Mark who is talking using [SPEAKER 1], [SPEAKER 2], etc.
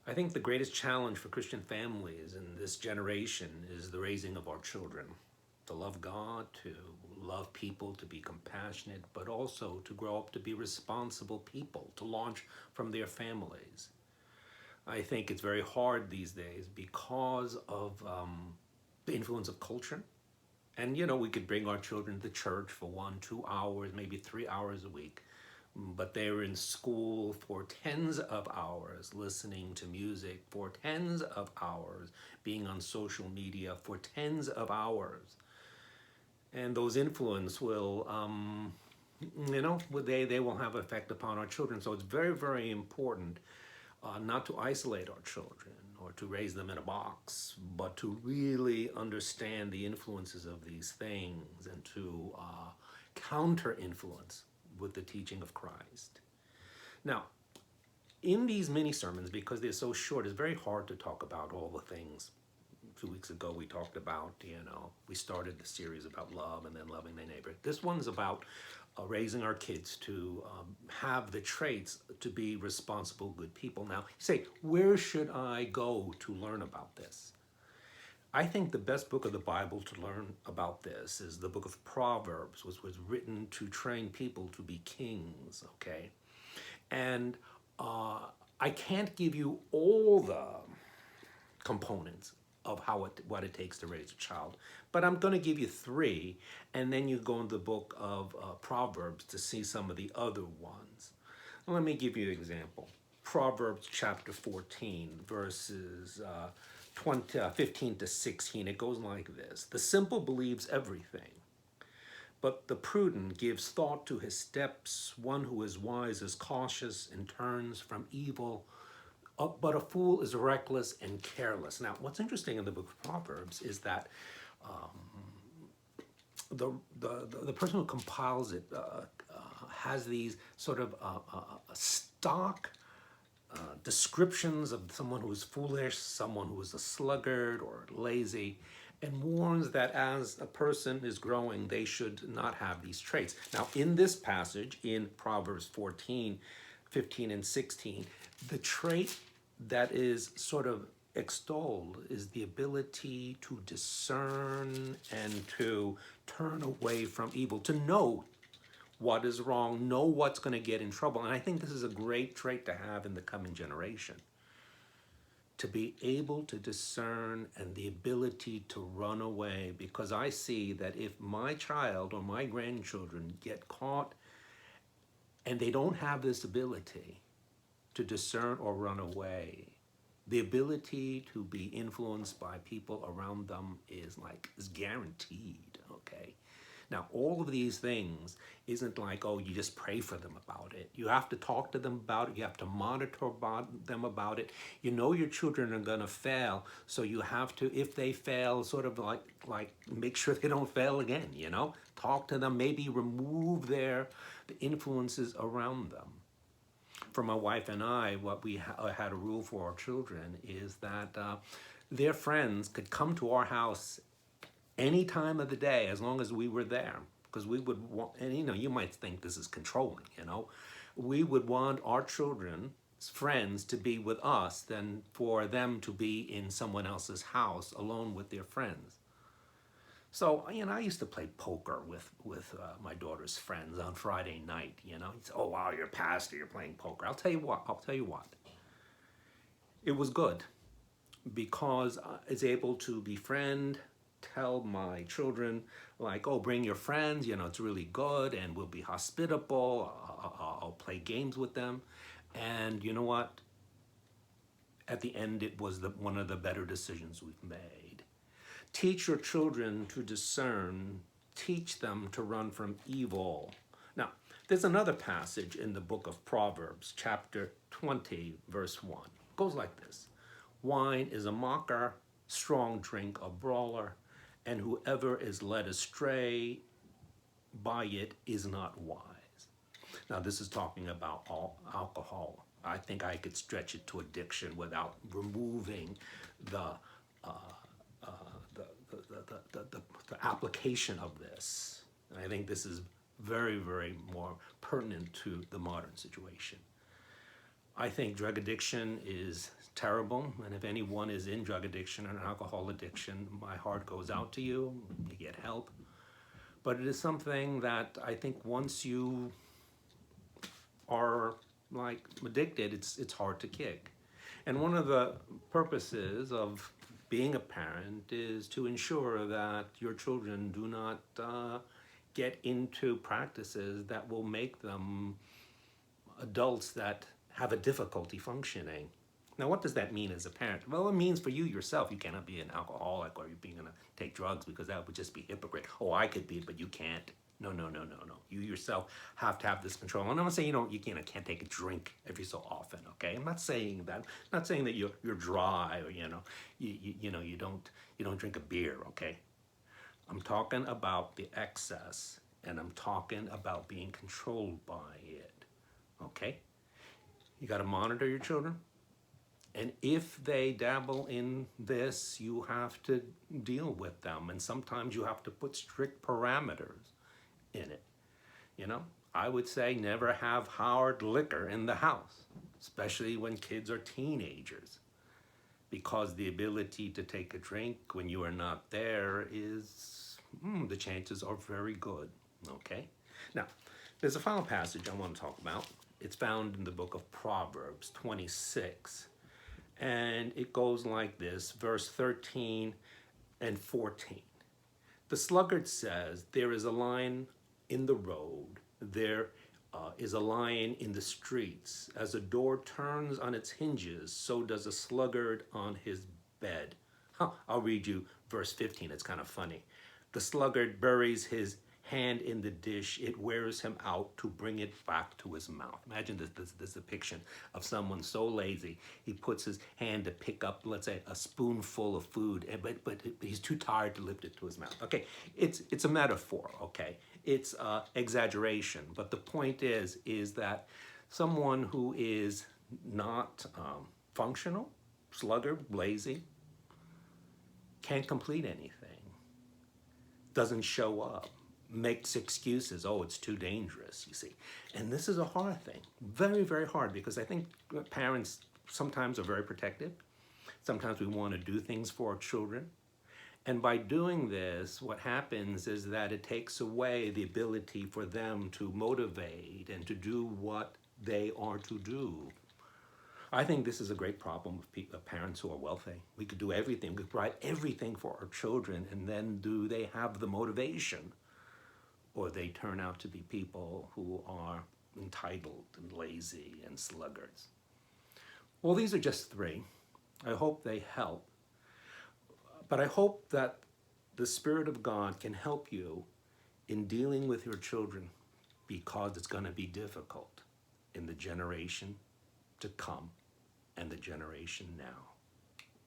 [SPEAKER 1] I think the greatest challenge for Christian families in this generation is the raising of our children. To love God, to love people, to be compassionate, but also to grow up to be responsible people, to launch from their families. I think it's very hard these days because of the influence of culture. And we could bring our children to church for 1, 2 hours, maybe 3 hours a week. But they're in school for tens of hours, listening to music for tens of hours, being on social media for tens of hours. And those influence will, they will have effect upon our children. So it's very, very important not to isolate our children or to raise them in a box, but to really understand the influences of these things and to counter influence with the teaching of Christ. Now, in these mini sermons, because they're so short, it's very hard to talk about all the things. 2 weeks ago, we talked about, we started the series about love and then loving their neighbor. This one's about raising our kids to have the traits to be responsible, good people. Now, you say, where should I go to learn about this? I think the best book of the Bible to learn about this is the Book of Proverbs, which was written to train people to be kings, okay? And I can't give you all the components of what it takes to raise a child, but I'm going to give you three, and then you go into the Book of Proverbs to see some of the other ones. Let me give you an example. Proverbs chapter 14, verses 15 to 16, it goes like this. The simple believes everything, but the prudent gives thought to his steps. One who is wise is cautious and turns from evil, but a fool is reckless and careless. Now, what's interesting in the book of Proverbs is that the person who compiles it has these sort of stock descriptions of someone who is foolish, someone who is a sluggard or lazy, and warns that as a person is growing, they should not have these traits. Now, in this passage, in Proverbs 14, 15, and 16, the trait that is sort of extolled is the ability to discern and to turn away from evil, to know what is wrong, know what's going to get in trouble. And I think this is a great trait to have in the coming generation. To be able to discern and the ability to run away, because I see that if my child or my grandchildren get caught and they don't have this ability to discern or run away, the ability to be influenced by people around them is guaranteed, okay? Now, all of these things isn't like, oh, you just pray for them about it. You have to talk to them about it. You have to monitor them about it. You know your children are going to fail, so you have to, if they fail, sort of like make sure they don't fail again, Talk to them, maybe remove the influences around them. For my wife and I, what we had a rule for our children is that their friends could come to our house any time of the day as long as we were there, because we would want, and you might think this is controlling, we would want our children's friends to be with us than for them to be in someone else's house alone with their friends. So, I used to play poker with my daughter's friends on Friday night, He'd say, oh, wow, you're a pastor, you're playing poker. I'll tell you what. It was good because I was able to befriend, tell my children, like, oh, bring your friends, it's really good, and we'll be hospitable. I'll play games with them. And you know what? At the end, it was one of the better decisions we've made. Teach your children to discern. Teach them to run from evil. Now, there's another passage in the book of Proverbs, chapter 20, verse 1. It goes like this. Wine is a mocker, strong drink a brawler, and whoever is led astray by it is not wise. Now, this is talking about alcohol. I think I could stretch it to addiction without removing the application of this. And I think this is very, very more pertinent to the modern situation. I think drug addiction is terrible, and if anyone is in drug addiction or alcohol addiction, my heart goes out to you. You get help. But it is something that I think once you are like addicted, it's hard to kick. And one of the purposes of being a parent is to ensure that your children do not get into practices that will make them adults that have a difficulty functioning. Now, what does that mean as a parent? Well, it means for you yourself, you cannot be an alcoholic or you're being gonna take drugs, because that would just be hypocrite. Oh, I could be, but you can't. No, no, no, no, no. You yourself have to have this control. And I'm not saying you can't take a drink every so often. Okay, I'm not saying that. I'm not saying that you're dry, or you don't drink a beer. Okay, I'm talking about the excess, and I'm talking about being controlled by it. Okay, you got to monitor your children. And if they dabble in this, you have to deal with them. And sometimes you have to put strict parameters in it. You know, I would say never have hard liquor in the house, especially when kids are teenagers, because the ability to take a drink when you are not there is, the chances are very good. Okay? Now, there's a final passage I want to talk about. It's found in the book of Proverbs 26. And it goes like this, verse 13 and 14. The sluggard says, there is a lion in the road, there is a lion in the streets. As a door turns on its hinges, so does a sluggard on his bed. I'll read you verse 15, it's kind of funny. The sluggard buries his hand in the dish, it wears him out to bring it back to his mouth. Imagine this depiction of someone so lazy, he puts his hand to pick up, let's say, a spoonful of food, but he's too tired to lift it to his mouth. Okay, it's a metaphor, okay? It's exaggeration, but the point is that someone who is not functional, sluggard, lazy, can't complete anything, doesn't show up, makes excuses. Oh, it's too dangerous, you see. And this is a hard thing, very, very hard, because I think parents sometimes are very protective. Sometimes we want to do things for our children. And by doing this, what happens is that it takes away the ability for them to motivate and to do what they are to do. I think this is a great problem with parents who are wealthy. We could do everything, we could provide everything for our children, and then do they have the motivation? Or they turn out to be people who are entitled and lazy and sluggards. Well, these are just three. I hope they help. But I hope that the Spirit of God can help you in dealing with your children, because it's going to be difficult in the generation to come and the generation now.